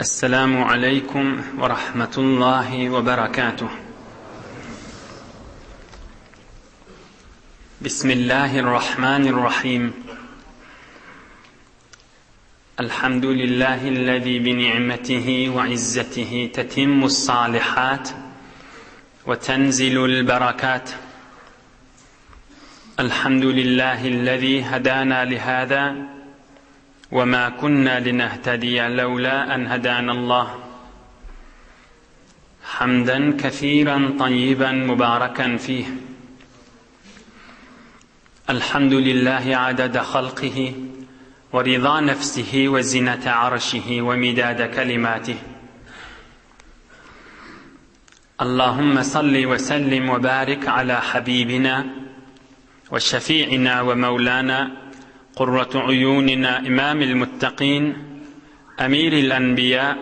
السلام عليكم ورحمة الله وبركاته. بسم الله الرحمن الرحيم. الحمد لله الذي بنعمته وعزته تتم الصالحات وتنزل البركات. الحمد لله الذي هدانا لهذا وما كنا لنهتدي لولا أن هدانا الله. حمدا كثيرا طيبا مباركا فيه. الحمد لله عدد خلقه ورضا نفسه وزنة عرشه ومداد كلماته. اللهم صل وسلم وبارك على حبيبنا وشفيعنا ومولانا قرة عيوننا إمام المتقين أمير الأنبياء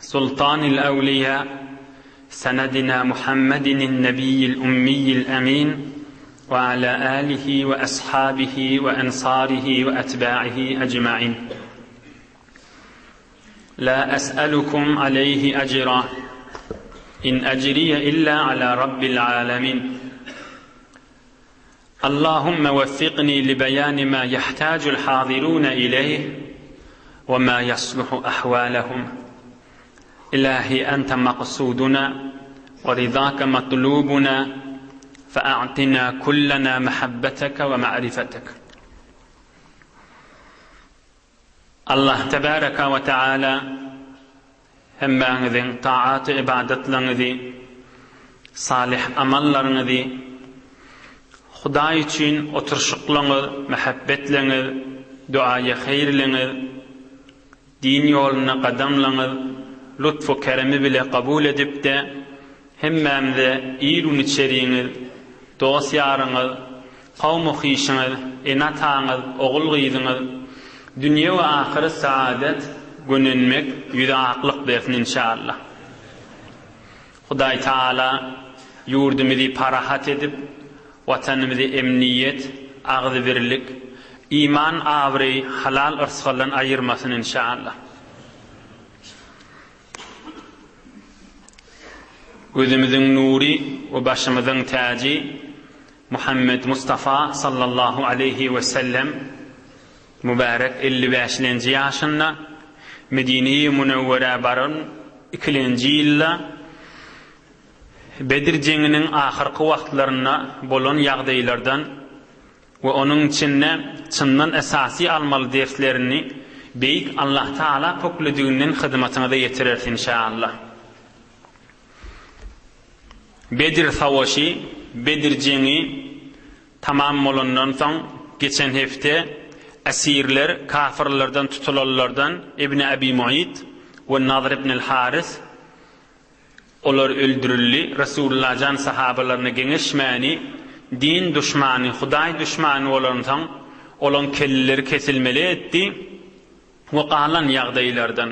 سلطان الأولياء سندنا محمد النبي الأمي الأمين وعلى آله وأصحابه وأنصاره وأتباعه أجمعين. لا أسألكم عليه أجرا إن أجري إلا على رب العالمين. اللهم وفقني لبيان ما يحتاج الحاضرون إليه وما يصلح أحوالهم. إلهي أنت مقصودنا ورضاك مطلوبنا فأعطنا كلنا محبتك ومعرفتك. الله تبارك وتعالى هم بانذين طاعات عبادت لنذي صالح أمل لنذي Xuday için oturuşuqlaňyz, mehabbetleňiz, duaya hayrleňiz, din ýoluna gadamlaňyz, lütfu keremi bile kabul edip de hemmemde iyilun içeriňiz, dost ýaryňyz, kawmy hyşyňyz, enataňyz, ogul gyzyňyz, dünýe we ahiret saadet gönenmek ýüze aklyk bersin inşallah. Xuday Taala ýurdumuzy parahat edip vatanımızı emniyet, ağzı birlik, iman avri, halal ırsıqlardan ayırmasın inşallah. Gözümüzün nuri ve başımızın tacı Muhammed Mustafa sallallahu aleyhi ve sellem mübarek 55. yaşında Medine-i Münevvere barın 2. ýylda Bedir jenginiň ahyrky wagtlaryna bolan ýagdaýlardan we onuň içinde çyndan esasy almaly derslerini beýik Allah Taala pokludygynyň hyzmatyna da ýetirersin inşallah. Bedir savaşy, Bedir jengi tamam bolandan soň geçen hepde esirler kafirlerden tutulanlardan İbn Abi Muayt we Nadir ibn al-Haris olar öldürüldi. Resulullah can sahabalaryna geňeşmäni, din düşmany, Hudaý düşmany bolandan olan kelleri kesilmeli etdi. We galan ýagdaýlardan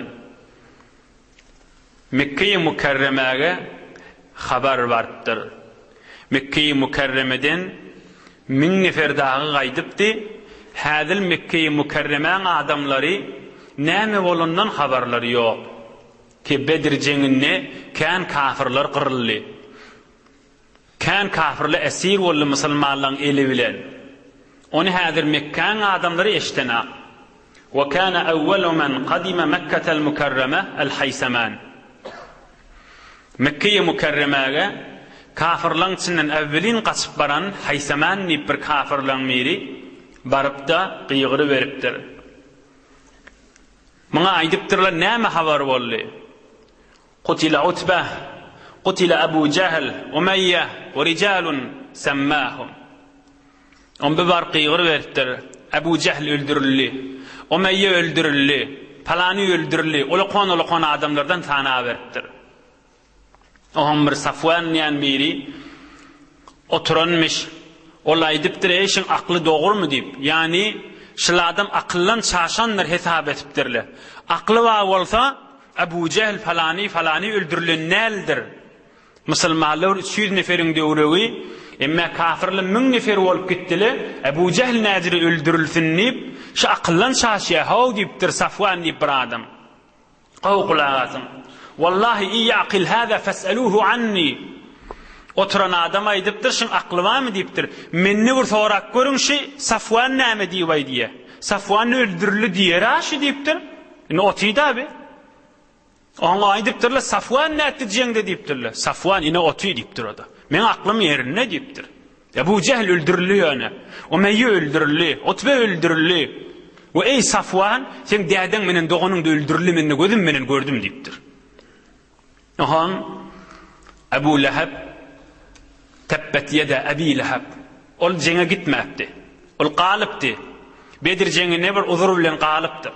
Mekke-i Mukerremäge habar bardyr. Mekke-i Mukerremeden 1000 nefer dagy gaýdypdy. Häzil Mekke-i Mukerremäň adamlary näme bolandan habarlary ýok. Ki Bedir jenginde kan kafirler qırıldı. Kan kafirler esir boldy musulmanlaryň eli bilen. Onu häzir Mekkeň adamlary eşdena. Wa kana awwalu man qadima Mekka'al Mukarrama al-Haysaman. Mekke'ye Mukarramaga kafirlaryň içinden awvelin gaçyp baran Haysaman diýip bir kafirlaryň biri baryp da gyýgyry beripdir. Muňa aýdypdyrlar näme habar boldy? قتل عتبة قتل أبو جهل أمية ورجال سماهم. ببرقي غربتر أبو جهل öldürüldü, Umeyye öldürüldü, falany öldürüldü. Olaqan adamlardan tana beripdir. Ohum bir Safwan diýen biri oturanmış. Olay edipdir, eşin aklı doğru diýip. Yani şol adam akyllan çaşanlar hesap etipdirler. Aklı var bolsa Abu Cehl falani öldürülen neldir? Musulmanlar 300 neferin döwregi, emma kafirler 1000 nefer bolup gitdiler. Abu Cehl näziri öldürülsin diýip, şu akyllan şaşýa haw diýipdir Safwan diýip bir adam. Qawqulagasın. Wallahi iyi aqil hada fas'aluhu anni. Oturan adam aýdypdyr, şun akly barmy diýipdir. Menni bir sorak görüňşi, Safwan näme diýip diýe. Safwan öldürildi diýer aşy diýipdir. Ne otydy abi? Ona aýdypdyrlar, Safwan nätti diýende diýipdirler. Safwan ine otydy diýipdir o da. Men aklym ýerinde diýipdir. Ebu Cehl öldürildi ýöne. Umayy öldürildi, Utbe öldürildi. Ve ey Safwan, sen däden menen dogunyňdy öldürildi, men gözüm menen gördüm diýipdir. Ohan Ebu Leheb tebbet yeda Abi Leheb. Ol jenge gitmäpdi. Ol galypdy. Bedir jengine bir uzur bilen galypdy.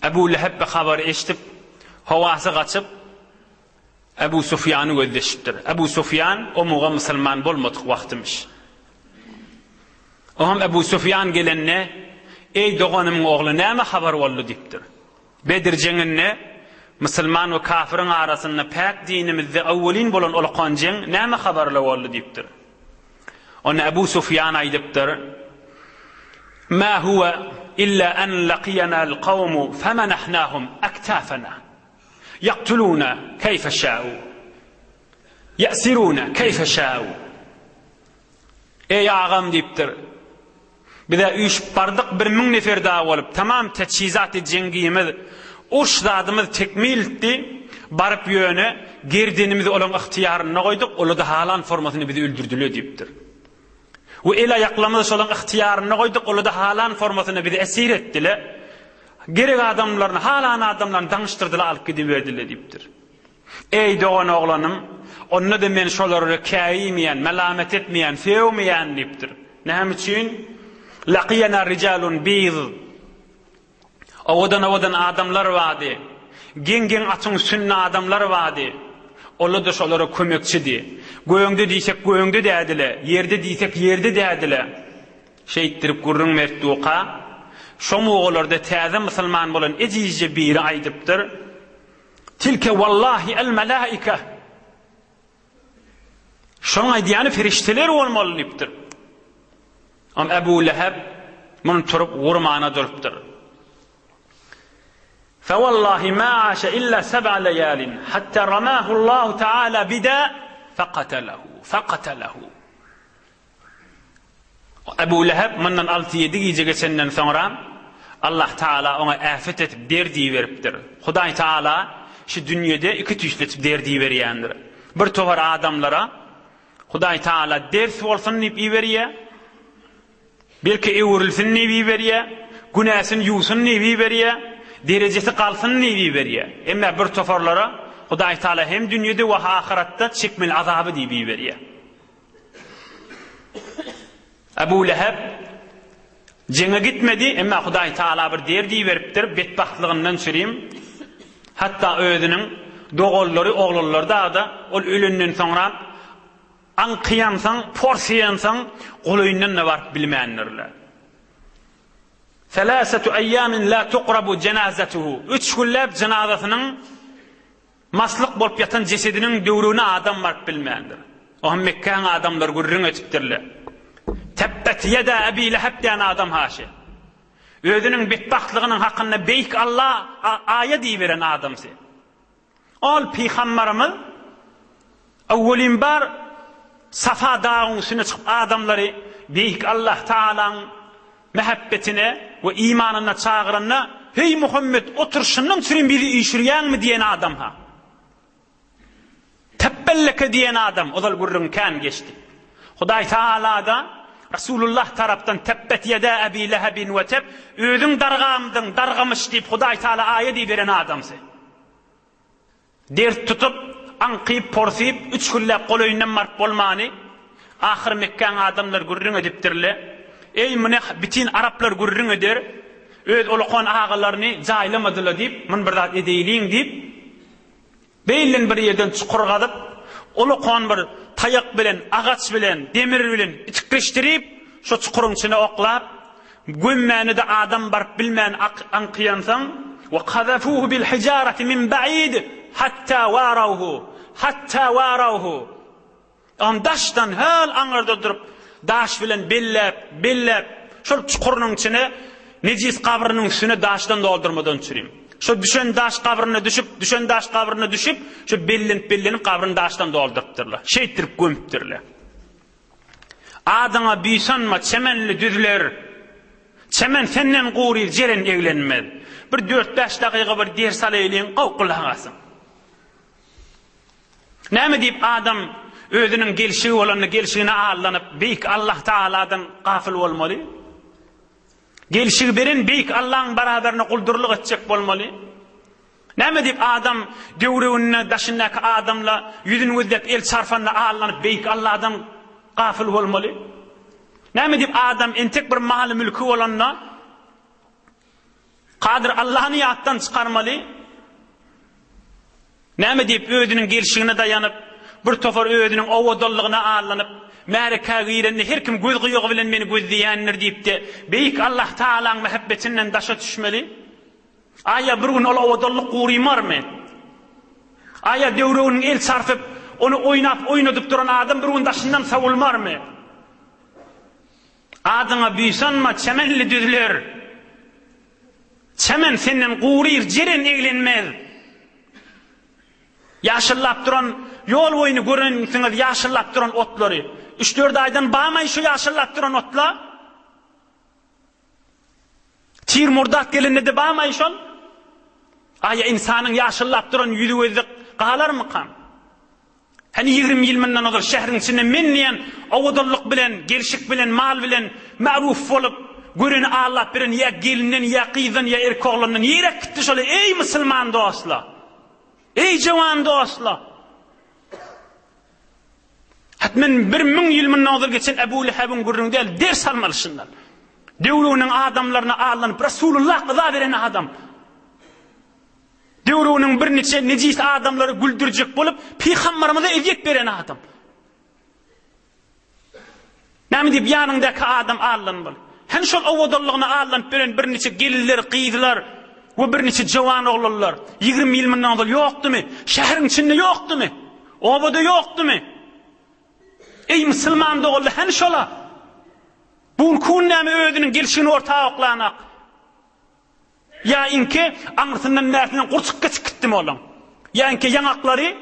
Ebu Leheb be habar eşitip hawasy gaçyp Ebu Sufyan'ı gözleşipdir. Ebu Sufyan o muğa musulman bolmadyk wagtymış. Oham Ebu Sufyan gelenne ey doganymyň ogly näme habar boldy diýipdir. Bedir jengine musulman we kafirin arasynda pak dinimizde awwelin bolan olaqan jeng näme habarla boldy diýipdir. Ona Ebu Sufyan aýdypdyr: "Ma huwa illa an laqiyana al-qawm famanahnahum aktafana. Yaqtuluna kayfa şa'u. Ya'siruna kayfa şa'u." Ey ağam diýipdir. Bize üç bardyk 1000 nefer daha bolup tamam teçhizat jengimiz urşdadymyz tekmil etdi. Barıp ýöne gerdinimizi olan ihtiýaryna goýduk. Ola da halan formasyny bizi öldürdüler diýipdir. We ela ýaklamyz olan ihtiýaryna goýduk. Ola da halan formasyny bizi esir etdiler. Gerek adamlaryny halan adamlaryny daňyşdyrdylar, alyp gidiberdiler diýipdir. Ey dogan oglanım, onda da men şolary käýmeýän, melamet etmeýän, fewmeýän diýipdir. Näme üçin? Laqiyana rijalun biz. Awadan adamlar wady. Gen atyň sünne adamlar wady. Olar da şolary kömekçidi. Göýüňde diýsek göýüňde dädiler, ýerde diýsek ýerde dädiler. Şeýitdirip gurrun mertuqa. Şomu oğullarda täze musulman bolan ejije biri aýdypdyr. Tilke wallahi el malaika. Şoň aýdýany ferişteler bolmaly diýipdir. Am Ebu Leheb mun turup gurmana durupdyr. Fa wallahi ma aşa illa 7 layalin hatta ramahu Allah Taala bida faqatalahu. Ebu Leheb mundan 6-7 gece geçenden sonra Allah Taala ona afet etip derdiği veripdir. Hudaý Taala şu dünyada iki tüşletip derdiği berýändir. Bir tovar adamlara Hudaý Taala ders bolsun diýip iberýär. Belki ewrilsin diýip iberýär. Günäsini ýuwsun diýip iberýär. Derecesi kalsın diýip iberýär. Emma bir tofarlara Hudaý Taala hem dünyada we ahiratda çekmeli azaby diýip iberýär. Ebu Leheb jenge gitmedi, emma Hudaý Taala bir derdi beripdir, betbaxtlygyndan süreyim. Hatta özüniň dogollary, oglary da ol ölünden soňra anqıyansaň, porsiyansaň, goýundan ne bar bilmändirler. 3 ayyamin la tuqrabu janazatuhu. 3 günläp janazasynyň maslyk bolup ýatan jesediniň döwrüne adam barp bilmändir. O Mekkeň adamlar gurrun etipdirler. Tebbet yeda Abi Leheb diýen adam haşy. Özüniň betbaxtlygynyň hakynda beýik Allah aýat diýberen adamsy. Ol peýgamberimiz awwelin bar Safa dağınyň üstüne çykyp adamlary beýik Allah Taalaň mehabbetine we imanyna çağıranyna hey Muhammed oturşynyň türin bizi işirýänmi diýen adam ha. Tebbelleke diýen adam ozal gurrun kan geçdi. Hudaý Taala da Rasulullah tarapdan tebbet yeda Abi Lehebin ve teb özüň dargamış diýip Hudaý Taala aýat beren adamsy. Dert tutup anqyp porsyp 3 günläp goýundan marp bolmany ahir Mekkeň adamlar gurrun edipdirler. Ey mene bitin Araplar gurrun eder. Öz olaqan ağalaryny jaýlamadylar diýip, men bir zat edeýliň diýip beýlen bir ýerden çukur gazyp, olaqan bir tayak bilen, agaç bilen, demir bilen itikleşdirip, şu çukuryň içine oklap, gömmäni de adam barp bilmän anqyansaň, ve qazafuhu bil hijarati min ba'id hatta warawhu. Daşdan hal aňyrda durup, daş bilen bellep, şu çukuryň içine nejis kabrynyň üstüne daşdan doldurmadan çüreyim. Şu düşen daş kabrına düşüp, şu bellenip kabrını daştan doldurupdyrlar. Şeýtirip gömüpdyrlar. Adaňa büýsanma çemenli düzler. Çemen senden gurir jeren eglenmez. Bir 4-5 dakiga bir ders alaýyn, gowkulagasyn. Näme diýip adam özüniň gelşigi bolanyny gelşigine allanyp beýik Allah Taaladan gafil bolmaly? Gelşigi beren beýik Allahyň baraberine guldurlyk etjek bolmaly? Näme diýip adam döwrüne daşyndaky adamla ýüzüni gözläp el sarfanla allanyp beýik Allahdan gafil bolmaly? Näme diýip adam entek bir maly mülki bolanna Qadir Allah'ını yattan çıkarmaly? Näme diýip özüniň gelşigine daýanyp bir tofar özüniň owodallygyna alanyp märeka girenni her kim göz guýugy bilen meni gözleýänler diýipdi beýik Allah Taalaň mehebbetinden daşa düşmeli? Aya bir gün ol owodallyk gurýmarmy? Aya döwrüň el sarfyp onu oynadyp duran adam bir gün daşyndan sawulmarmy? Adaňa büýsanma çemenli düzler. Çemen senden gurir jeren eglenmez. Yaşıllap duran yol boyunu görünsüňiz yaşıllap duran otlary. 3-4 aydan bamay şu yaşıllap duran otla. Tir murdat gelende de bamay şol. Aya insanyň yaşıllap duran ýüzüňizde galarmy kam? Hani 20 ýyl menden olur şähriň içinde menleýän owodallyk bilen, gelşik bilen, mal bilen ma'ruf bolup görüni Allah bilen ya gelinden ya gyzdan ya erkoglarynyň ýerek gitdi şol ey musulman dostlar. Ey jawan dostlar. Hatmen 1000 ýyl menden olur geçen Ebu Lehab'ın gurrunde ders almalysynlar. Döwrüniň adamlaryna allanyp Rasulullah gyza beren adam. Döwrüniň bir neçe nejis adamlary güldürjek bolup peýgamberimize eýek beren adam. Näme diýip ýanyndaky adam allanmaly? Hem şol owodallygyna allanyp beren bir neçe gelirler, gyzlar we bir neçe jawan oglanlar 20 ýyl menden ol ýokdumy? Şähriň içinde ýokdumy? Oboda ýokdumy? Ey musulman dogully hem şola. Bu kun näme özüniň gelşigini ortaga oklanak? Ya inke aňyrtyndan näsinden gurçukka çykdymy olam. Ya inke ýanaklary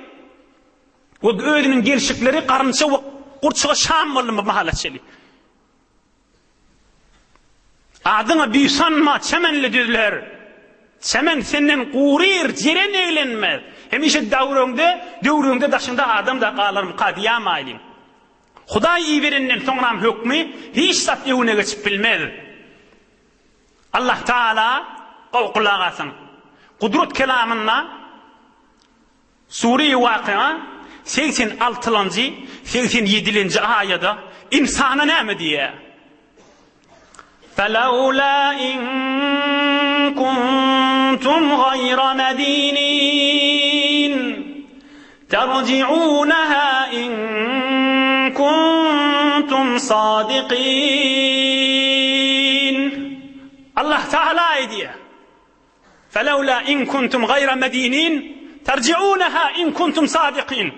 we özüniň gelşikleri garynça we gurçuga şam bolmy mahalaçely. Adyňa büýsanma çemenli düzler. Çemen senden gurir jeren eglenmez. Hemişe döwrüňde daşynda adam da galarmy qadiýamaýlyn. Hudaý iýberenden soňram hökmi hiç zat ýöne geçip bilmez. Allah Taala gowkulagasyn. Kudret kelamynda Sure-i Waqi'a 86-njy 87-nji aýada insana näme diýär? فَلَوْلَا إِن كُنتُمْ غَيْرَ مَدِينِينَ تَرْجِعُونَهَا إِن كُنتُمْ صَادِقِينَ Allah Teala diýär. فَلَوْلَا إِن كُنتُمْ غَيْرَ مَدِينِينَ تَرْجِعُونَهَا إِن كُنتُمْ صَادِقِينَ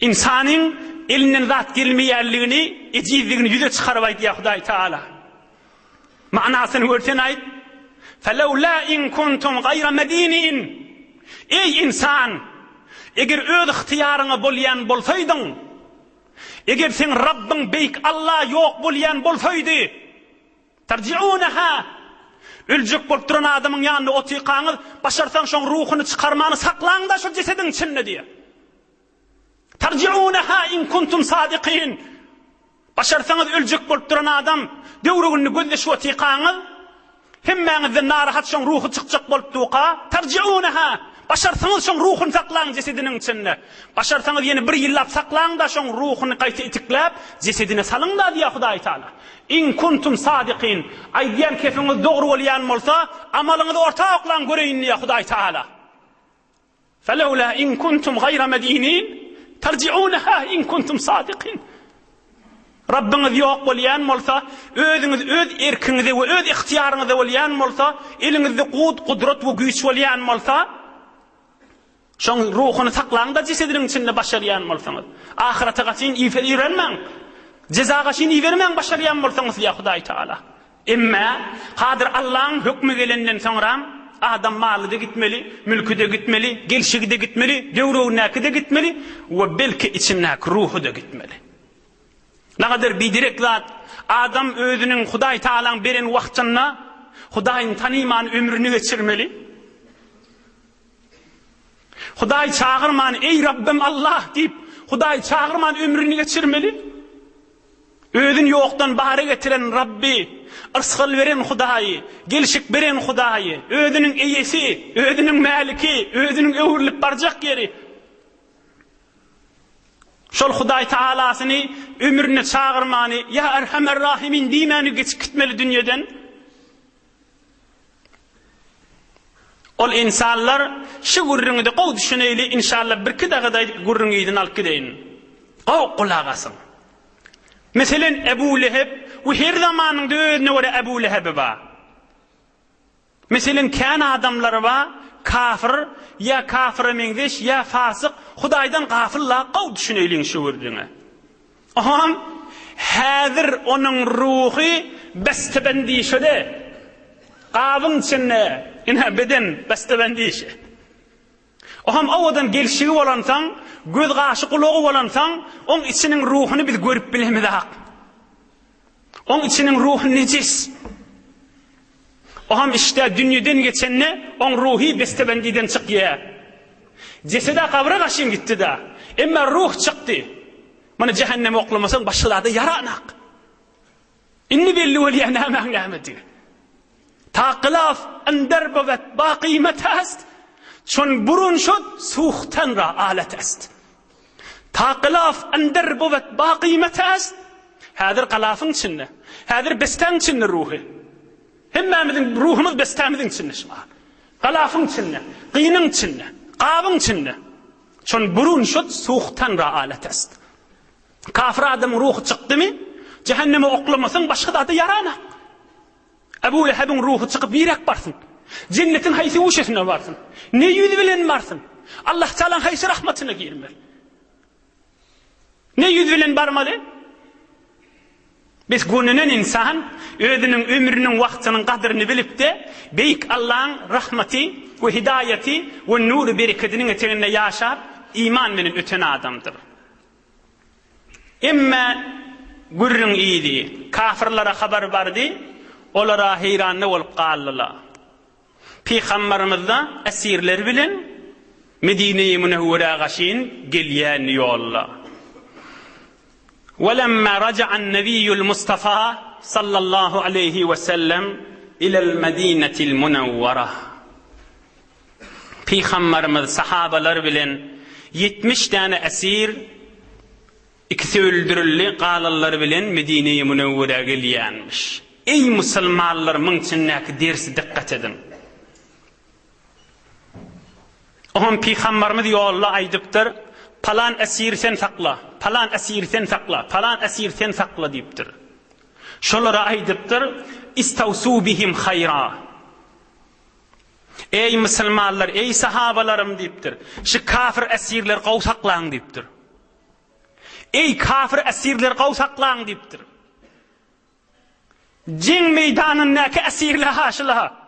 İnsanyň elinden zat gelmeýärligini, ejizligini ýüze çykaryp aýdýar Hudaý Taala. Manasyny görsen aýt. فَلَوْلَا إِن كُنتُمْ غَيْرَ مَدِينِينَ Ey insan, eger öz ihtiýaryňa bolýan bolsaýdyň, eger sen Rabbiň beýik Allah ýok bolýan bolsaýdy, tarji'unaha öljek bolup duran adamyň ýanyna otykaňyz, başarsaň şoň ruhuny çykarmany saklaň da şu jesediň içinde diýär. Tarji'unaha in kuntum sadiqin. Başarsaňyz öljek bolup duran adam döwrüni gözleşip otykaňyz, hemmäňizden narahat şoň ruhy çykjak bolup duqa, tarji'unaha başarsaňyz şoň ruhuny saklaň jesediniň içinde. Başarsaňyz ýene bir ýyllap saklaň da şoň ruhuny gaýta itiklap jesedine salyň da diýär Hudaý Taala. In kuntum sadiqin. Aýdýan kefiňiz dogry bolýan bolsa, amalyňyzy ortaga oklaň göreýin diýär Hudaý Taala. Falawla in kuntum gayra madinin tarji'unaha in kuntum sadiqin. Rabbiňiz ýok bolýan bolsa, özüňiz öz erkiňizde we öz ihtiýaryňyzda bolýan bolsa, eliňizde gudret we güýç bolýan bolsa, şoň ruhuny saklaň da jesediniň içinde başarýan bolsaňyz. Ahirete gaçyn iýrenmäň. Cezaga şin iýermäň başarýan bolsaňyz ýa Hudaý Taala. Emma hadir Allah'ın hükmü gelenden sonra adam malı da gitmeli, mülkü de gitmeli, gelşigi de gitmeli, devruğunaki de gitmeli ve belki içimnaki ruhu da gitmeli. Ne kadar bidirek zat adam özünün Huday Taala'nın beren vaqtına Hudayın tanıyman ömrünü geçirmeli. Huday çağırman ey Rabbim Allah deyip Huday çağırman ömrünü geçirmeli. Özün yoktan bahare getiren Rabbi, ırsıl veren Hudayı, gelişik veren Hudayı, özünün eyesi, özünün maliki, özünün öwürlip barjak yeri. Şol Huday Taala'sını ömrüne çağırmanı, ya Erhamer Rahimin diýmeni geçip gitmeli dünyadan. Ol insanlar şu gurrungydy gow düşüneýli inşallah bir kidagaday gurrungydan alyp gideýin. Gow kulak asyn. Meselen Ebu Leheb ve her zamanın döğüne göre Ebu Leheb'i var. Meselen kâne adamları var, kafir, ya kafir mendeş, ya fasık, Hudaydan gafırla qav düşüneylin şu vurduna. Aham, hazır onun ruhi bestebendişede, qavın içinde, ina beden bestebendişe. Aham, avadan gelşiği olansan, göz gaşıqlığı olansan, onun içinin ruhunu biz görüp bilemedik. Onun içinin ruhu necis. Aham işte dünyadan geçenne, onun ruhi bestebendiden çıkıyor. Cesede kabra kaşın gitti de, ama ruh çıktı. Bana cehenneme oklamasan başladı yaranak. İnni belli veliye nâmeti. Taqilaf enderbevet baqîmet est, çün burun şut suhtan ra alet est. Taqilaf enderbevet baqîmet est, hadir qalafın içinde, hadir bestan içinde ruhi. Hemmamizin ruhumuz bestamizin içinde şuma. Qalafın içinde, qînin içinde, qavın içinde. Çün burun şut suhtan ra alet est. Kafir adam ruhu çıktı mı, cehenneme oklamasın başka da yaranak. Ebu Leheb'in ruhu çıkıp birak barsın. Cennetin haysi uşesine varsın. Ne yüz bilen varsın. Allah Teala'nın haysi rahmetine girmeli. Ne yüz bilen barmalı? Biz gününün insan, özünün ömrünün vaktinin kadrini bilip de beyik Allah'ın rahmeti ve hidayeti ve nuru bereketinin eteğinde yaşar, iman benim ötene adamdır. Emme gurrun iyiydi. Kafirlara haber vardı. Olara heyranlı olup qaldılar. Peygamberimiz da esirler bilen Medine-i Münevvere gaşin gelýän yolla. وَلَمَّا رَجَعَ النَّبِيُّ الْمُصْطَفَى صلى الله عليه وسلم إلى المدينة المنورة. Peygamberimiz sahabalar bilen 70 tane esir ikisi öldürüldü, qalanlar bilen Medine-i Münevvere gelýänmiş. Ey musulmanlar, mın içindeki dersi dikkat edin. Ohun Peygamberimiz yolla aydıptır, palan esir sen sakla, palan esir sen sakla, palan esir sen sakla deyiptir. Şolara aydıptır, istavsu bihim hayra. Ey musulmanlar, ey sahabalarım deyiptir. Şu kafir esirler qav saklan deyiptir. Ey kafir esirler qav saklan deyiptir. Cin meydanındaki esirler haşıla.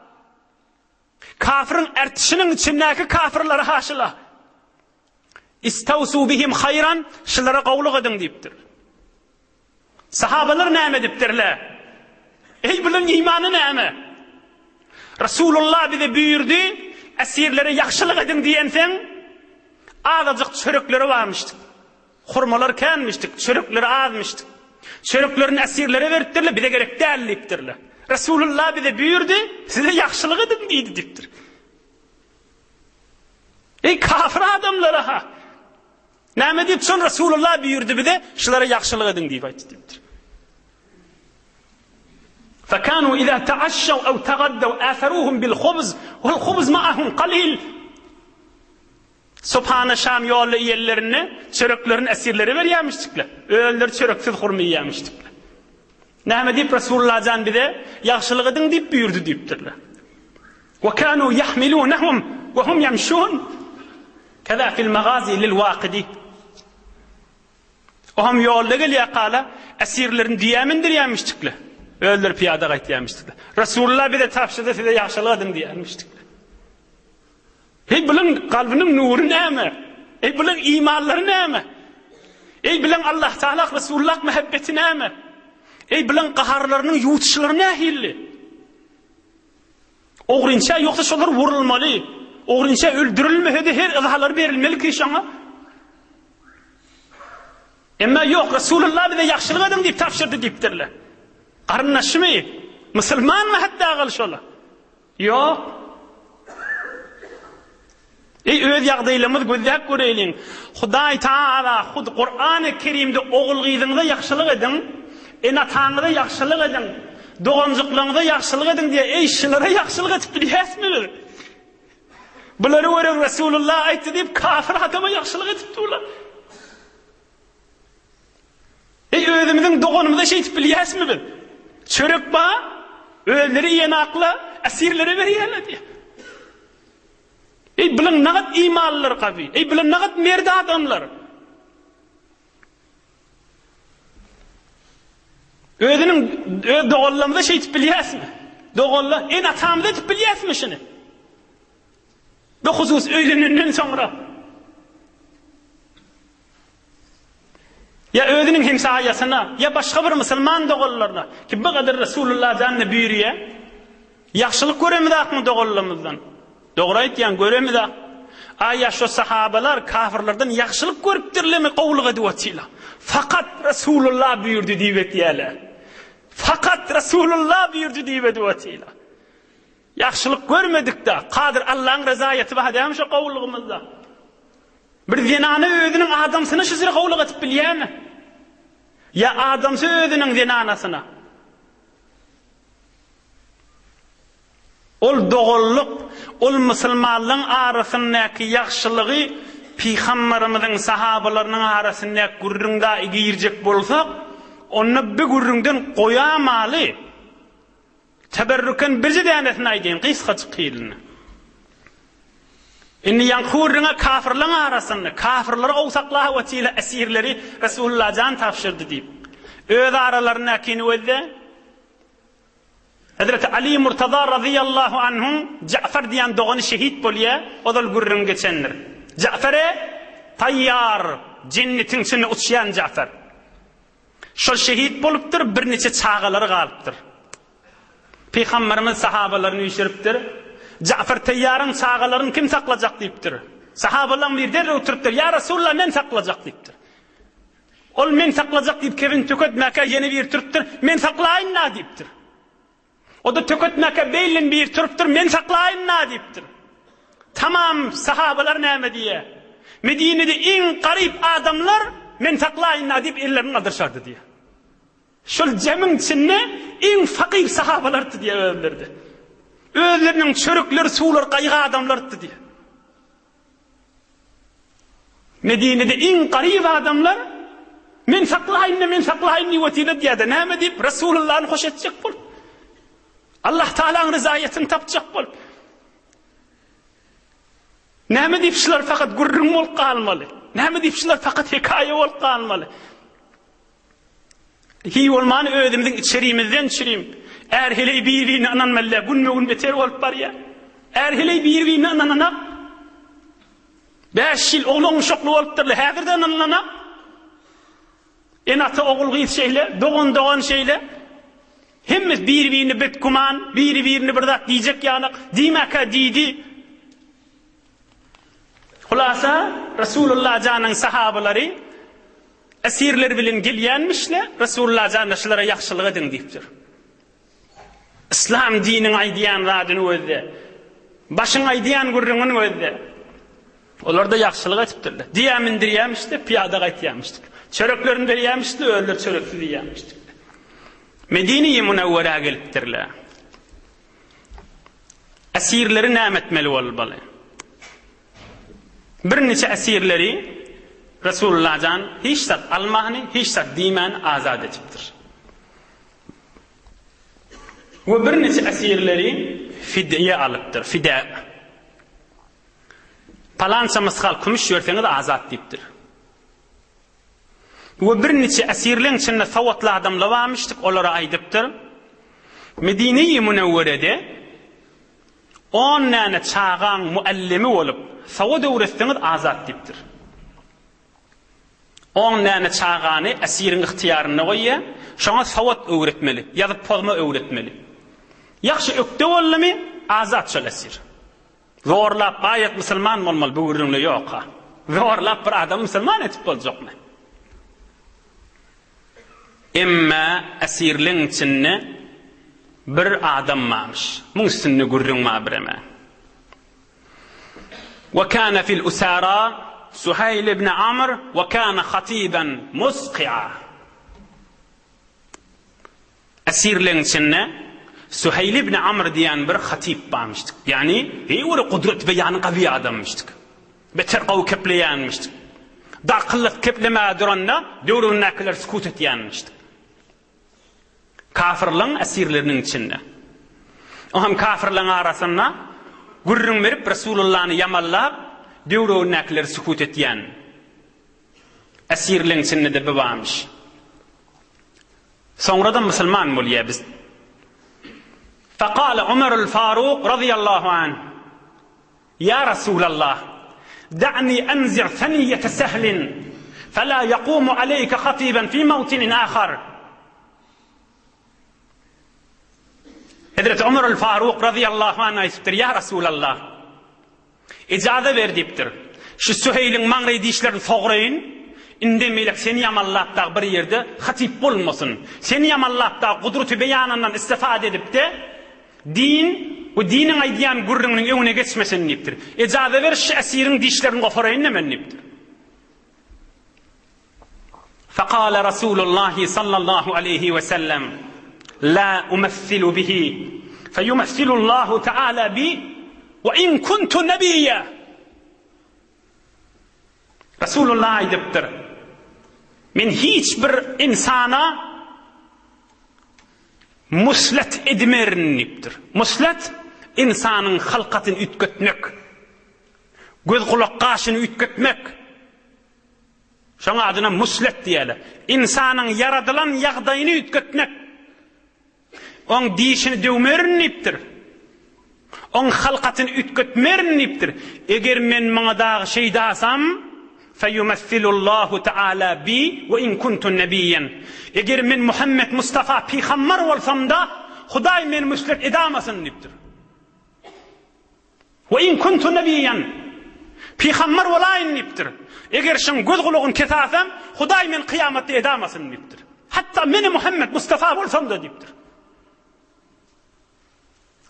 Kafirin ertişinin içindeki kafirler haşıla. İstavsu bihim hayran, şılara qavlıq edin deyiptir. Sahabalar näme edipdirler? Ey bunun imanı näme? Resulullah bize buyurdu, esirlere yaxşılık edin diyensen, azıcık çörükleri varmıştık. Hurmalar kenmiştik, çörükleri azmıştık. Çörüklerin esirlere veripdirler, bize gerek değil deyipdirler. Resulullah bize buyurdu, size yaxşılık edin deydi deyipdir. Ey kafir adamlara ha! Näme deyip son Resulullah buyurdu bize, şulara yaxşılık edin deyip aytdı deyipdir. فَكَانُوا إِذَا تَعَشَّوْا أَوْ تَغَدَّوْا آثَرُوهُمْ بِالْخُبْزِ وَالْخُبْزِ مَعَهُمْ قَلِيلٌ. Subhana Şam yolu yerlerine çörüklerin esirleri verýärmişdikler. Öller çörüksiz hurma ýermişdikler. Näme deyip Resulullah can bize yaxşılık edin deyip buyurdu deyipdirler. وَكَانُوا يَحْمِلُونَهُمْ وَهُمْ يَمْشُونَ كَذَا فِي الْمَغَازِي لِلْوَاقِدِ. Oham yolda gelýär qala esirlerin diýämindir ýermişdikler. Öldür piyada qaytyamışdık. Resulullah bir de tapşırdı size yaxşılık edin diýmişdik. Bulan kalbinin nuru näme? Bulan imanları näme? Bulan Allah Taala Resulullah muhabbeti näme? Bulan qaharlarynyň ýutuşlary nähilli? Oğrunça yoksa şolar vurulmaly. Oğrunça öldürülmeli, her ızahalar berilmeli ki şana. Emma yok, Resulullah bize yaxşılık edin deyip tapşırdı deyipdirler. Qarınlaşmy? Müslüman mı hatta aqal şolar? Yok. Öz ýagdaýlarymyz gözläp göreýin. Hudaý Taala Qur'an-ı Kerimde oğulgyzyňyza yaxşılık edin, enataňyza yaxşılık edin, doganjyklaryňyza yaxşılık edin diye şolara yaxşılık etip bilýäsmiler? Bulary görüp Resulullah aýtdy diýip kafir adama yaxşılık etip durlar. Özümizin doganymyza şey etip bilýäsmi? Çörek ba, özleri ýenakla asirlere berýärler diye. Bilen nagat imanlar qabi. Bilen nagat merde adamlar. Özünün doganlamyza şey etip bilýäsmi? Doganla enatamyza etip bilýäsmi şunu? Bu husus öýlenenden soňra. Ya özünün hemsayasyna, ya başga bir musulman doganlaryna ki bu kadar Resulullah zanny büýürýär. Yaxşylyk göremizakmy doganlarymyzdan? Dogry aýtýan göremizä. Aýa şu sahabalar kafirlerden yaxşylyk görüpdirlermi gowluk edýärler. Fakat Resulullah büýürdi diýip etýärler. Fakat Resulullah büýürdi diýip etýärler. Yaxşylyk görmedik-de, qadir Allah'ın rezaýaty bahadam şu gowlugymyzda. Bir zinany özünün adamsyny şu zir gowluk etip bilýärmi? Ya adamsy özünün zinanasyna. Ol dogolluk, ol musulmanlyň arasyndaky yaxşylygy Peygamberimizin sahabalarynyň arasynda gurrunda girjek bolsak, onu bir gurrundan goýamaly. Teberrüken bizi deňetini aýdyn, gysga çykýylyny. Inni yankuruna kafirlaryň arasynda, kafirlary owsaklaha wetile esirleri Resulullah jan tapşyrdy diýip. Öz aralaryna kini wezde Hazreti Ali Murtaza radıyallahu anhu Cafer diýen dogany şehit bolýar, odal gurrun geçenler. Cafer'e tayyar, cennetin içinde uçýan Cafer. Şol şehit bolupdyr, bir neçe çağalary galypdyr. Peygamberimiz sahabalaryny ýeşiripdir. Cafer tayyarın çağalaryny kim saklajak diýipdir. Sahabalar bir derre oturupdyr. Ya Resulullah men saklajak diýipdir. Ol men saklajak diýip kevin töketmäke ýene bir turupdyr. Men saklaýyn na diýipdir. O da töketmäke beýlen bir turupdyr. Men saklaýyn na diýipdir. Tamam sahabalar näme diýe? Medine'de en garip adamlar men saklaýyn na diýip ellerini adyrşardy diýe. Şol jemiň içinde en fakir sahabalardy diýe öýlerdi. Özlerinin çörükleri, suwlar gaýga adamlardy diýe. Medine'de en garip adamlar men saklaýyn wetile diýdi. Näme diýip Resulullah'y hoş etjek bol. Allah Taala'nın rizaýetini tapjak bol. Näme diýip şular fakat gurrun bolup galmaly. Näme diýip şular fakat hekaýe bolup galmaly. Hi bolmany özümizin içerimizden çirim. Eğer hele bir-birine ananmalı, gün beter bolup barýar. Eğer hele bir-birine anananak 5 ýyl oğlum şoklu bolupdyr, häzirde anananak. Enata oğul gyz şeýle, dogan şeýle. Hemmiz bir-birini betkuman, bir-birini bir zat diýjek ýanyk, diýmäke diýdi. Hulasa Resulullah janyň sahabalary esirler bilen gelýänmişler, Resulullah janyň şulara ýakşylyk edin diýipdir. İslam dinini aýdýan radyny özde, başyň aýdýan gurrunyň özde. Olar da ýakşylyk etipdirler. Diýämindirýämişdi, piyada gaýtýamışdyk. Çöreklerini berýämişdi, öller çörekli diýämişdik. Medine-i Munawwara gelipdirler. Esirleri näme etmeli bolmaly? Bir neçe esirleri Resulullah'dan hiç zat almahny, hiç zat diýmän azad etipdir. Ve bir neçe esirleri fidye alıptır, fidye. Palanca mıskal kumuş ýörseňiz azad diýipdir. Ve bir neçe esirlerin içinde sawatly adamlar barmyşdyk, olara aýdypdyr. Medine-i Münevvere'de 10 tane çağan muallimi olup sawa döwretiniz azat dipdir. 10 tane çağanı esirin ihtiyaryna goýýa, şoňa sawat öwretmeli, ýazyp pozma öwretmeli. Ýaxşy ökde bollamy azat şol esir. Zorlap aýat musulman bolmaly bu gürrünle ýok. Zorlap bir adam musulman etip boljakmy? Emma esirliň içinde bir adam mamış. Muň üstünde gürrün ma bireme. وكان في الأسارى سهيل بن عمرو وكان خطيبا مسقعا. Esirliň içinde Suheyl ibn Amr diýen bir hatip barmışdyk. Yani öyle kudret beýany gawy adammışdyk. Beter gaw kepleýänmişdik. Daqyllyk kepleme duranda döwründekiler sukut etýänmişdik. Kafirliň esirleriniň içinde. O hem kafirliň arasynda gurrun berip Resulullah'ny yamallap döwründekiler sukut etýän. Esirliň içinde de barmış. Sonradan musulman bolýar biz. فقال عمر الفاروق رضي الله عنه يا رسول الله دعني أنزع ثنية سهل فلا يقوم عليك خطيبا في موطن آخر. Hazreti Ömer el-Faruk radıyallahu anh ayıptır. Ya Resulallah, icazı ver deyiptir. Şu Süheyl'in mağrayı dişlerini soğrayın, indemeylek seni yamallapta bir yerde hatip bulmasın. Seni yamallapta kudreti beyanından istifade edip de din, o dinin aydiyan gurrunun önüne geçmesin deyiptir. Icazı ver şu esirin dişlerini soğrayın hemen deyiptir. فقال رسول الله صلى الله عليه وسلم لا أمثل به فيمثل الله تعالى بي وإن كنت نبيا. Resulullah aydıptır. Men hiçbir insana muslet edmernipdir. Muslet insanın halkatını ütkötmek, göz kulak kaşını ütkötmek. Şoňa adyna muslet diýeli. İnsanyň yaradylan ýagdaýyny ütkötmek. On dişini döwmernipdir. On halkatyny ütkötmernipdir. Eger men maňa dagy şey dasam, feyumathilullahu taala bi ve in kuntu nebiyyen. Eger men Muhammed Mustafa peýgamber bolsam da, Hudaý meni muslet edamasyn dipdir. Ve in kuntu nebiyyen. Peýgamber bolaýyn dipdir. Eger şoň göz gulagyny kesasam, Hudaý meni kıyamatda edamasyn dipdir. Hatta meni Muhammed Mustafa bolsam da dipdir.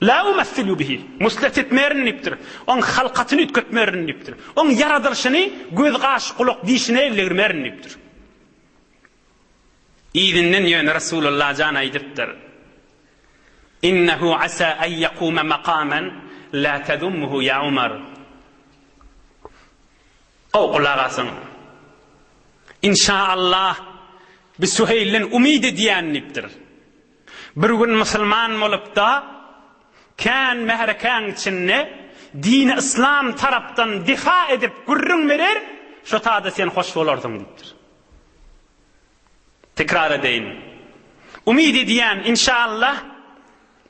La umathilu bihi. Muslet etmernipdir. On halkatyny ütkötmernipdir. On yaradylşyny göz gaş kulak dişine ellermernipdir. İzinden ýöne Resulullah jan aýdypdyr. İnnehu asa en yaquma maqaman la tadummuhu ya Umar. Qawqulagasın. İnşaallah bi Suheyl'in umid ediýänipdir. Bir gün musulman bolup da kan mehrekan içinde dini İslam tarapdan difa edip gurrun verir, şu taada sen hoş bolardın deyipdir. Tekrar edeyin. Umid ediyen inşallah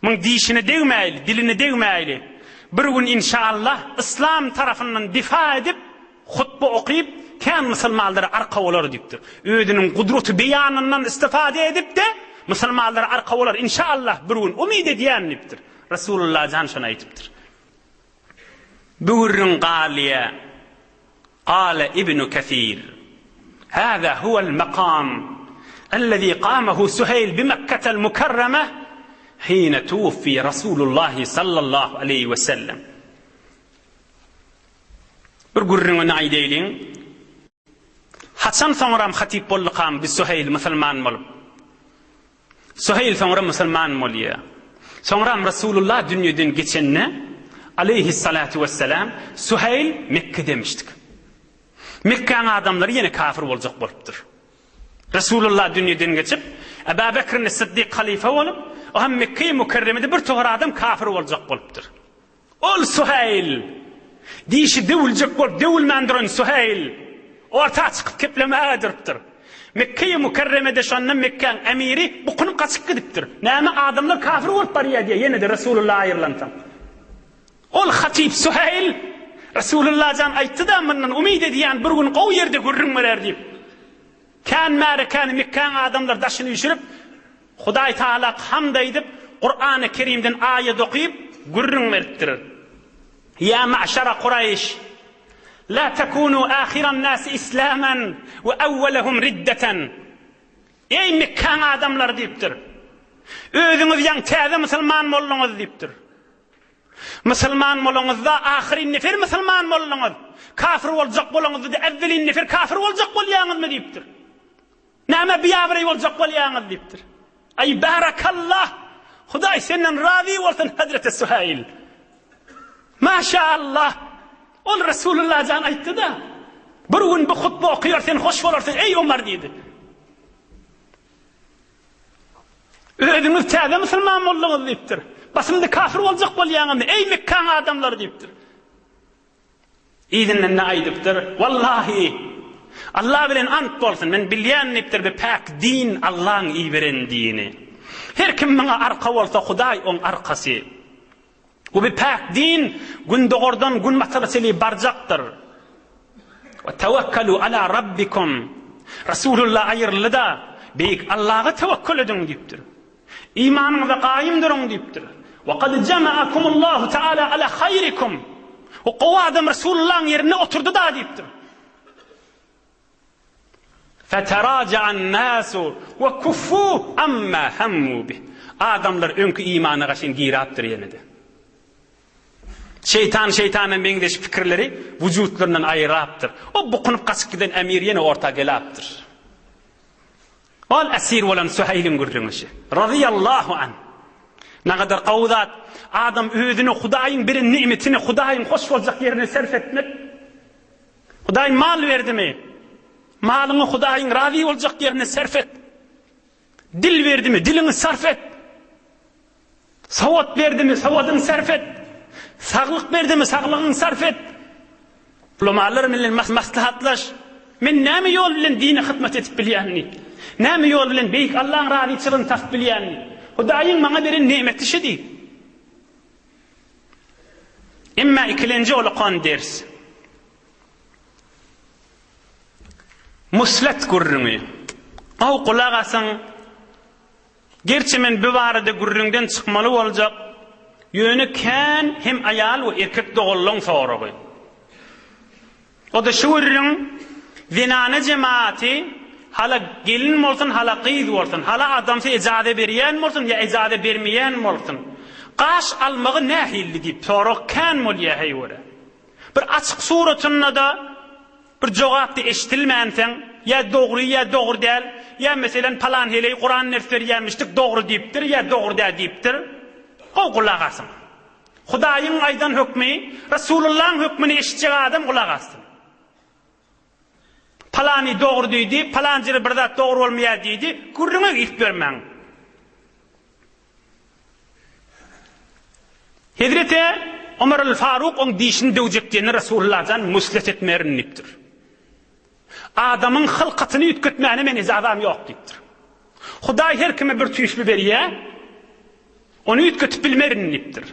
mun dişini degmeyli, dilini degmeyli. Bir gün inşallah İslam tarafından difa edip hutba okuyup kan musulmanlara arka olar deyipdir. Ödünün kudreti beyanından istifade edip de musulmanlara arka olar inşallah bir gün umid ediyen deyipdir. Resulullah jan şonu aýtypdyr. Bugurun qaliya qala ibn Kathir hada huwa al-maqam alladhi qamahu Suhayl bi Makkah al-Mukarramah hina tuwfi Rasulullah sallallahu alayhi wa sallam. Bugurun aýdylyn haçan soňram hatip boldukam bi Suhayl musulman bolup. Suhayl soňra musulman bolýar. Sonram Resulullah dünýeden geçenne aleyhissalatu vesselam Suheyl Mekke demiştik. Mekke'nin adamları yine kafir boljak bolupdyr. Resulullah dünýeden geçip Ebu Bekir'in Siddiq halife olup o hem Mekke-i Mukerreme'de bir toğra adam kafir boljak bolupdyr. Ol Suheyl dişi dewüljek bolup dewülmendiren Suheyl orta çykyp kepleme edipdir. Mekke-i Mukarreme'de şondan Mekke'nin emiri bu konu kaçıp gidiptir. Näme adamlar kafir bolup barýar diye yine de Resulullah aýyrlantam. Ol Hatip Suheyl Resulullah jan aýtdy da mundan umid edýän bir gün gowy ýerde görünmeler diýip. Kan Mekke'nin Mekke'nin adamlar daşyny üşürüp Hudaý Taala hamd edip Kur'an-ı Kerim'den ayet okuyup görünmerdir. Ya ma'şara Kureyş la tekunu ahiran nas islaman ve evvelehum riddeten. Ey Mekke'nin adamlar diýipdir. Özüňiz ýan täze musulman bolluňyz diýipdir. Musulman bolluňyzda ahirin nefer musulman bolluňyz. Kafir boljak bolluňyzda evvelin nefer kafir boljak bolýaňyzmy diýipdir. Näme biýabry boljak bolýaňyz diýipdir. Ay barakallah. Hudaý senden razı bolsun Hazreti Suheyl. Maşallah. Ol Resulullah jan aýtdy da. Bir gün bu hutba okuyar sen hoş bolarsyň ey Ömer diýdi. Özüňiz täze musulman bolluňyz diýipdir. Basymda kafir boljak bolýaňyzmy ey Mekke'nin adamlary diýipdir. Izinden ne aýdypdyr? Wallahi Allah bilen ant bolsun men bilýän diýipdir be pak din Allah'ın iyi beren dini. Her kim bana arka olsa Hudaý on arkasy. Bu bir pak din gün dogordan gün matarasely barjaktır. Ve tevekkalu ala rabbikum. Resulullah aýyrly da beýik Allah'a tevekkül edin diýipdir. İmanıňyza gaýym durun diýipdir. Ve kad jama'akumullahu taala ala hayrikum. O gowy Resulullah'ın yerine oturdu da diýipdir. فَتَرَاجَعَ النَّاسُ وَكُفُّوا أَمَّا هَمُّوا بِهِ. Adamlar önkü imanı gaşyn giratdyr ýene-de. Şeytanın beňdeş pikirleri wujudlaryndan aýyrapdyr. O bukunup gaçyp giden emir ýene orta gelapdyr. Ol esir bolan Suheyl'in gürrüňişi. Radiyallahu an. Nägadar gowzat adam özüni Hudaýyň bir nimetini Hudaýyň hoş boljak ýerine serf etmek. Hudaý mal berdimi? Malyňy Hudaýyň razı boljak ýerine serf et. Dil berdimi? Diliňi sarf et. Sawat berdimi? Sawadyny sarf et. Saglyk berdimi? Saglygyny sarf et. Ulamalar bilen maslahatlaş. Men näme ýol bilen dine hyzmat etip bilýänni? Näme ýol bilen beýik Allah'ın razyçylygyny tapyp bilýänni? Hudaýyň maňa beren nimet işidi. Emma ikilenji olaqan ders. Muslet gurrüňi. Aw kulak asaň. Gerçi men bu barada gurrüňden çykmaly boljak. Ýöne kän hem ayal we erkek dogullyň soragy. O da şu gurrüň zinana jemaati hala gelin bolsun hala gyz bolsun hala adamsa ijade berýän bolsun ýa ijade bermeýän bolsun. Gaş almagy nähilli diýip sorak kän bolýa heýwere. Bir açyk suratynda da bir jogapdy eşitilmänsen ya dogry ya dogry däl ya meselen palan heleý Kur'an nerferýänmişdik dogry diýipdir ya dogry däl diýipdir. O kulak asyn. Hudaýyň aýdan hökmi, Resulullah'ın hökmüni eşitjek adam kulak asyn. Palany dogry diýdi, palanjyry bir zat dogry bolmaýar diýdi, gurrüňe gip bermäň. Hazreti Ömer el-Faruk on diýişini döwjekdiňi Resulullah'dan muslet etmerinipdir. Adamın hılkatını ütketmeyene men izadam yok diýipdir. Hudaý her kime bir tüýüşli berýär, onu ütketip bilmerinipdir.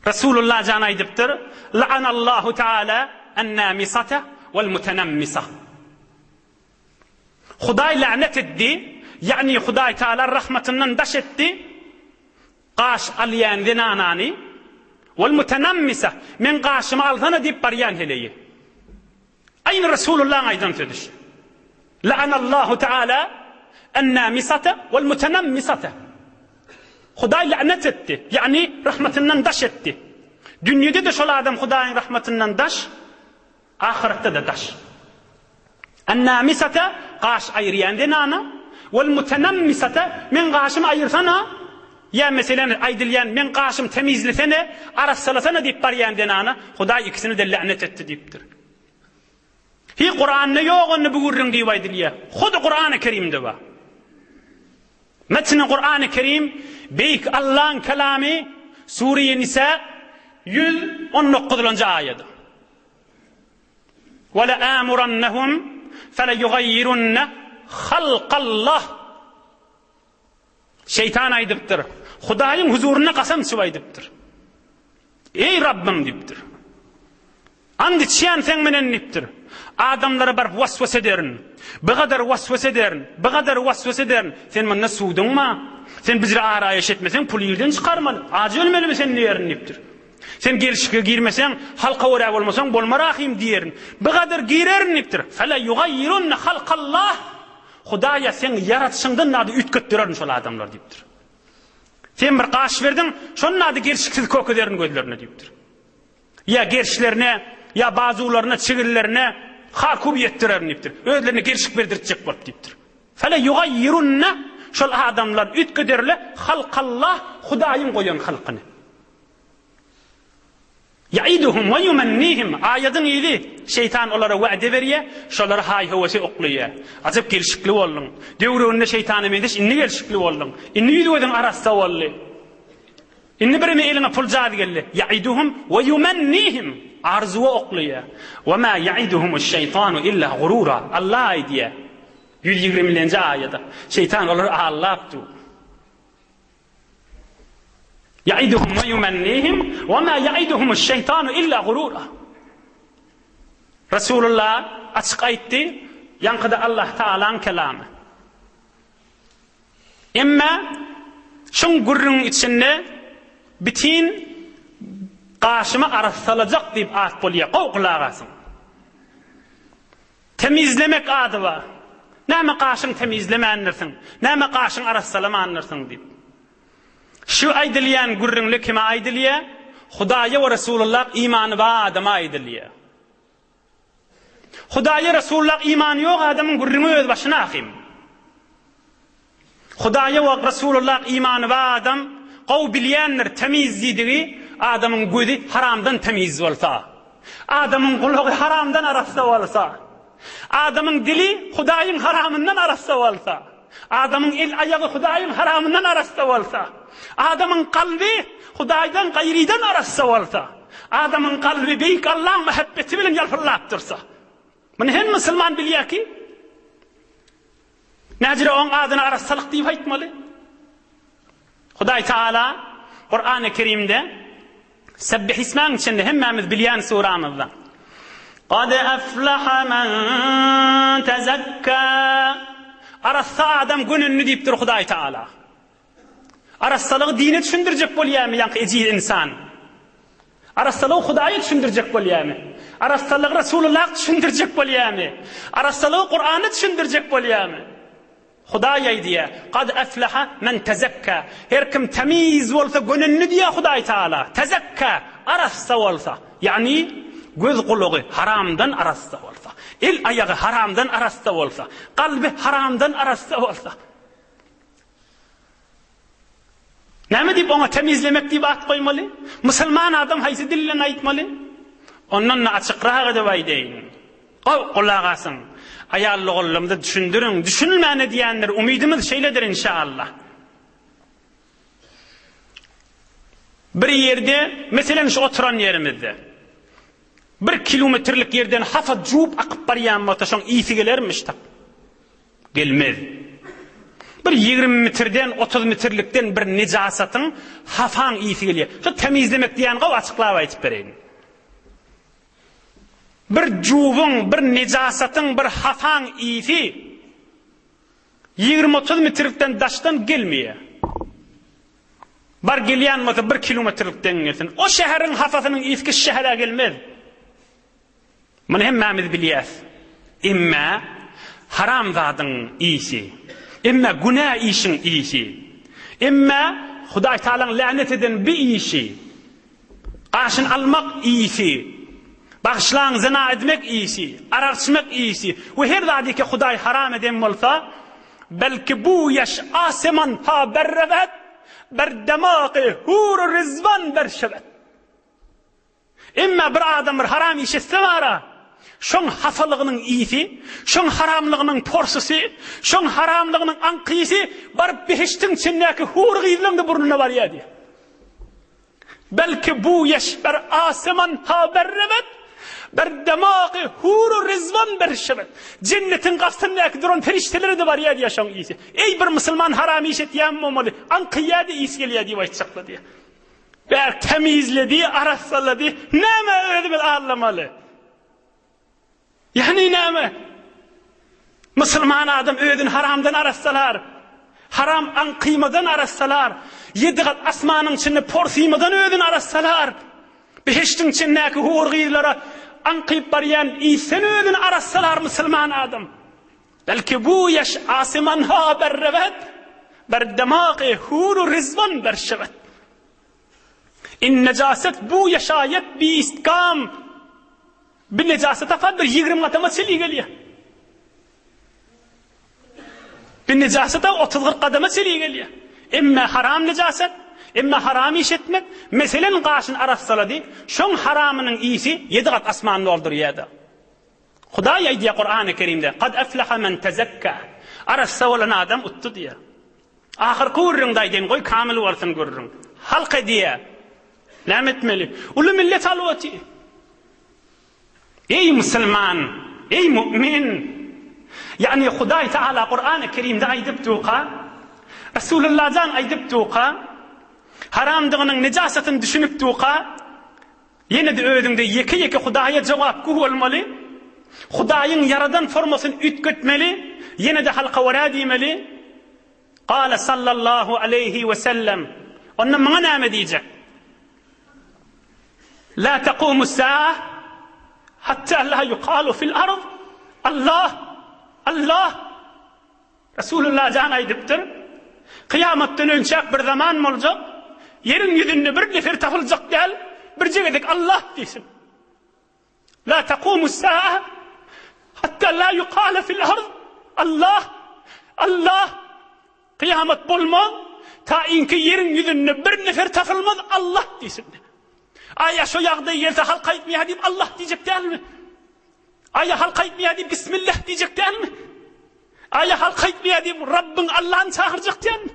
Resulullah jan aýdypdyr: "La'anallahu Teala en-namisata vel-mutenammisah." Hudaý lanet etdi, yani Hudaý Teala rahmetinden daş etdi. Gaş alýan zinanany vel-mutenammisah men gaşymy alsana diýip barýan heleýi. Ayın Resulullah'ın aydan söylüş. La'anallahu Teala en-namisata vel-mutenammisata. Hudaý lanet etti. Yani rahmetinden daş etti. Dünyada da şol adam Hudaýyň rahmetinden daş, ahirette de daş. En-namisata gaş aýryan denana, vel-mutenammisata men gaşymy aýyrsana, ya meselen aýdylýan men gaşym temizlesene, arassalasana diýip barýan denana, Hudaý ikisini de lanet etti diýipdir. Hi Kur'an'da yok onu bu gurrun diye vaydiliye. Hudu Kur'an-ı Kerim'de var. Metni Kur'an-ı Kerim beyk Allah'ın kelami Suriye Nisa 119. ayeti. وَلَآمُرَنَّهُمْ فَلَيُغَيِّرُنَّ halqallah. Şeytan aydıptır. Hudaýyň huzuruna qasam çyp aydypdyr. Ey Rabbim diýipdir. Andi çiýan sen menen nipdir. Adamlara bar waswas ederin. Bu kadar waswas ederin. Bu kadar waswas ederin. Sen menne suwdyňma? Sen bizre araýaş etmesen pul ýerden çykarman. Aja ölmelimi sen diýerin nipdir. Sen gelişike girmesen, halka wara bolmasaň bolmarahym diýerin. Bu kadar girerin nipdir. Fala yugayyirun halqallah. Hudaýa sen yaratşyňdan nady ütgetdirerin şol adamlar diýipdir. Sen bir gaş berdin, şol nady gelişiksiz kökederin gözlerine diýipdir. Ya gerçlerine, ya bazılarına, çigillerine hakub yettirerin diýipdir. Özlerine gelişik berdirjek bolup diýipdir. Fala yugayyirunna şol adamlar ütgederle halqallah Hudaýyň goýan halkyny. Ya'iduhum ve yumannihim aýatyň ýyly şeytan olara wa'de berýär, şolary hay howasy oklaýar. Ajyp gelişikli boldun. Döwründe şeytany mendeş inni gelişikli boldun. Inni ýüzüň arasynda boldy. Inni birine eline pul jady geldi. Ya'iduhum ve yumannihim arzuwa oklaýar. Ve ma ya'iduhumuş-şeytanu illa gurura. Allah aýdýar. 120-nji aýatda. Şeytan olary allapdy. Ya'iduhum ve yumannihim ve ma ya'iduhumuş-şeytanu illa gurura. Resulullah açyk aýtdy, ýankyda Allah Taala'nın kelamy. Emma şoň gurrun içinde bitin qaşyma arassalajak diýip at bolýar. Gowgulagasyn. Temizlemek ady bar. Näme qaşyň temizlemäňdirsiň? Näme qaşyň arassalamaňdirsiň diýip. Şu aýdylýan gurrunly kime aýdylýar? Hudaýa we Resulullah imany bar adama aýdylýar. Hudaýa Resulullah imany ýok adamyň gurruny öz başyna ahym. Hudaýa we Resulullah imany bar adam gow bilýändir temizlidigi adamyň gözi haramdan temiz bolsa, adamyň gulagy haramdan arasda bolsa, adamyň dili Hudaýyň haramyndan arasda bolsa, adamyň el ayagy Hudaýyň haramyndan arasda bolsa, adamyň kalbi Hudaýdan gaýrydan arasda bolsa, adamyň kalbi beýik Allah muhabbeti bilen ýalpyrlap dursa. Mene hem musulman bilýär ki, näjire oň adyna arassalyk diýip aýtmaly. Hudaý Taala Qur'an-ı Kerim'de Sebbih ismaň içinde hemmemiz bilýän suramyzda. Qad aflaha man tazakka. Arassa adam gününni diýipdir Hudaý Taala. Arassalyk dini düşündirjek bolýarmy ýa-ni ejil insan? Arassalyk Hudaýy düşündirjek bolýarmy? Arassalyk Resulullah düşündirjek bolýarmy? Arassalyk Qur'any düşündirjek bolýarmy? Hudaý aýdýar, qad aflaha man tazakka. Her kim temiz bolsa gönünni diýär Hudaý Taala. Tazakka arassa bolsa, ýani göz gulagy haramdan arassa bolsa, el ayagy haramdan arassa bolsa, kalbi haramdan arassa bolsa. Näme diýip ona temizlemek diýip at goýmaly? Musulman adam haýsy dillen aýtmaly? Ondan açykraga edip aýdyň. Gulak asyn. Ayallı oğlumda düşündürün, düşünülmeyene diyenler umidimiz şeyledir inşallah. Bir yerde, mesela şu oturan yerimizde, 1 kilometrelik yerden hafa cuup akıp baryan motoşon iyisi gelermiş tak. Gelmez. Bir 20 metreden, 30 metrlikten bir necasatın hafan iyisi geliyor. Şu temizlemek diyen gav açıklava aytıp vereyim. Bir cuvun, bir necasatın, bir hafan iyisi 20-30 metrlikten daştan gelmiyor. Bar gelýän bolsa 1 kilometrlikden gelsin. O şäherin hafasynyň iyisi şähere gelmez. Muny hemmemiz bilýär. Imma haram zadyň iyisi, imma günah işin iyisi, imma Hudaý Taalaň lanet eden bir iyisi, qaşyn almak iyisi, bağışlan zina etmek iyisi, ararçmak iyisi. Ve her zadi ki Hudaý haram eden bolsa, belki bu yaş aseman ha berrevet, berdemaqi hur rizvan berşevet. Imma bir adam bir haram iş etse vara, şoň hafalygynyň iyisi, şoň haramlygynyň porsusi, şoň haramlygynyň anqysi bar behiştiň içindäki hur gyzlyňdy burnuna barýar. Belki bu yaş bir aseman ha berrevet, bir demağı huru rizvan bir şevet. Cennetin kapısındaki duran perişteleri de var ya yaşam iyisi. Ey bir Müslüman haram iş et yanmamalı. An kıyade iyisi geliyor diye başçakla diye. Ver temizledi, arasalladı. Neme öyle bir ağlamalı. Yani neme? Müslüman adam ödün haramdan arasalar. Haram an kıymadan arasalar. Yedi kat asmanın içinde porsiymadan ödün arasalar. Beştin içindeki hurgiylara ankıyıp barayan iyisen ödün arasalar Müslüman adam. Belki bu yaş asiman ha berrevet. Ber demağı huru rizvan berşevet. İn necaset bu yaşayet bir istkam. Bir necasete fadr 20 katama çeliği geliyor. Bir necasete 30 kadama çeliği geliyor. İmme haram necaset, imme haram iş etmek. Meselen karşın arasaladı. Şun haramının iyisi 7 kat asmanını olduruyordu. Huda diye Kur'an-ı Kerim'de kad eflaha men tezekka. Arassa olan adam uttu diye. Ahir kurrun dayden koy kamil varsın kurrun. Halk diye. Ne etmeli? Ulu millet halvati. Ey Müslüman, ey mümin. Yani Huday Teala Kur'an-ı Kerim'de aydip tuqa, Resulullah'dan aydip tuqa, haramdığının necasetini düşünüp tuqa, yine de ödünde yeke Huday'a cevap kuh olmalı, Huday'ın yaradan formasını ütkötmeli, yine de halka vara demeli. Kâle sallallahu aleyhi ve sellem, onun bana ne diyecek? La tequmu sa'a hatta la yuqalu fil ard Allah Resulullah can aydiptir. Kıyametten önce bir zaman olacak. Yerin yüzünde bir nefer tapılacak gel. Bir cegedik Allah desin. La tequmu sa'a hatta la yuqalu fil ard Allah. Kıyamet bulmaz. Ta inki yerin yüzünde bir nefer tapılmaz Allah desin. Aya şu yağda yerde halka etmeye deyip Allah diyecek değil mi? Aya halka etmeye deyip Bismillah diyecek değil mi? Aya halka etmeye deyip Rabbin Allah'ını çağıracak değil mi?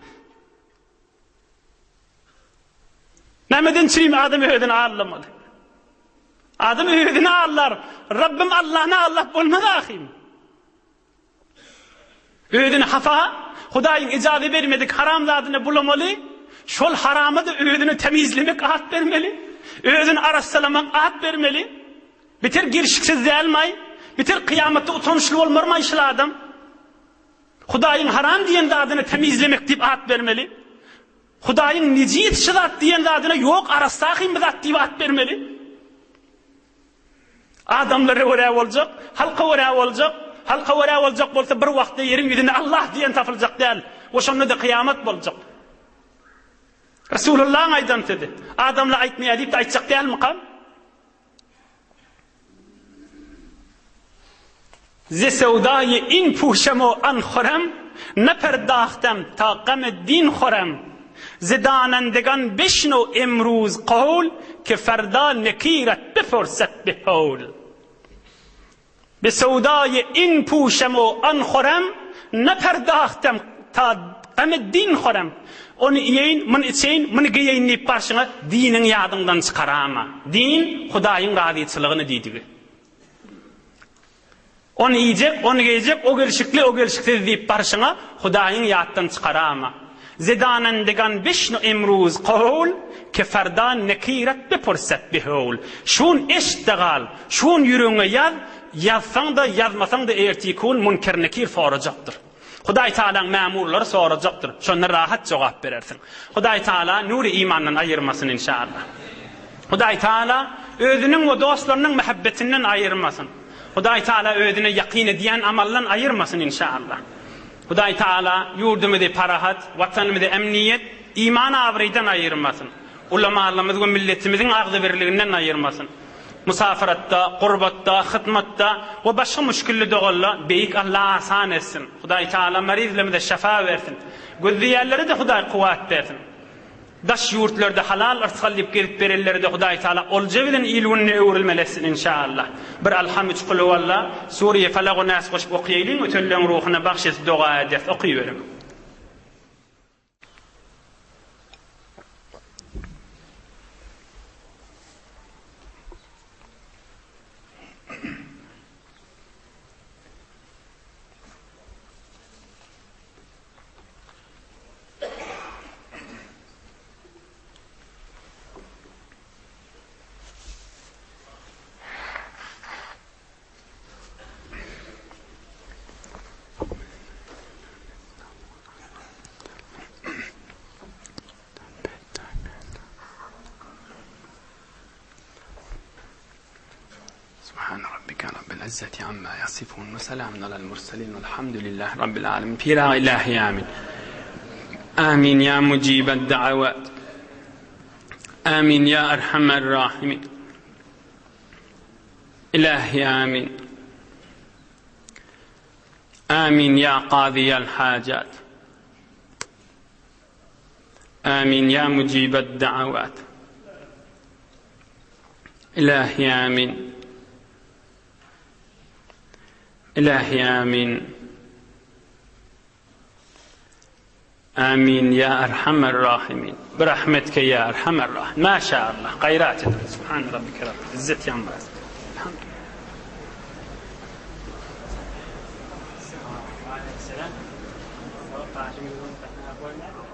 Nemeden çireyim adamı ödünü ağırlamalı. Adamı ödünü ağırlar. Rabbim Allah'ına Allah bulmadı ahim. Ödünü hafa, Hudayın icazı vermedik haramzadını bulamalı. Şol haramı da ödünü temizlemek ahat vermeli. Özün arasalamak ahat vermeli. Bitir girişiksiz değilmay. Bitir kıyamette utanışlı olmarmay işler adam. Hudayın haram diyen de adını temizlemek deyip ahat vermeli. Hudayın niciyet şidat diyen de adına yok arasakim bidat deyip ahat vermeli. Adamları oraya olacak. Halka oraya olacak. Halka oraya olacak olsa bir vakti yerin yüzünde Allah diyen tapılacak değil. O şonda da kıyamet olacak. Resulullah'ın aydan dedi. Adamla aytmaya deyip de aytacak değil mi kan? Ze sevdayı in puşemo an khorem, ne perdahtem ta gam din khorem. Ze danandegan bişno emruz qavl, ke ferda nekiret befurset behaul. Be sevdayı in puşemo an khorem, ne perdahtem ta gam din khorem. Onu yiyin, bunu içeyin, bunu giyin deyip karşına dinin yadından çıkarama. Din, Hudayın radiyetçılığını deydiği. Onu yiyecek, onu giyecek, o gelişikli deyip karşına Hudayın yadından çıkarama. Zedanen degan bişnu emruz qavul, ke ferdan nekiret bepurset behaul. Şun eştegal, şun yürüğüne yazsan da yazmasan da ertikun münker nekir faracaktır. Huday Teala'nın memurları soracaktır. Şunlara rahat cevap verirsin. Huday Teala nuri imandan ayırmasın inşallah. Huday Teala özünün ve dostlarının muhabbetinden ayırmasın. Huday Teala özüne yakin ediyen amallan ayırmasın inşallah. Huday Teala yurdumuzu parahat, vatanımızı emniyet, iman avriden ayırmasın. Ulamalarımızı ve milletimizin ağzı birliğinden ayırmasın. Musafiratta, qurbatta, hizmette ve başka müşkilli doğalla beyik Allah asan etsin. Huday Teala merizlerimize şefa versin. Gözleyerlere de Huday kuvvet versin. Daş yurtlarda halal ırskallayıp gelip verenlere de Huday Teala olca bilen ilunne öğrilmelesin inşallah. Bir alhamd kulu valla Suriye felağı nas koşup okuyayım ötellen ruhuna bahşes dua edef okuyuverim. سبحان ربك رب العزة عما يصفون وسلام على المرسلين والحمد لله رب العالمين. في لا إله آمين. آمين يا مجيب الدعوات. آمين يا أرحم الراحمين. إلهي آمين. آمين يا قاضي الحاجات. آمين يا مجيب الدعوات. إلهي آمين. إلهي آمين. آمين يا أرحم الراحمين. برحمتك يا أرحم الراحمين. ما شاء الله خيرات. سبحان ربك رب العزة عما يصفون. الحمد لله.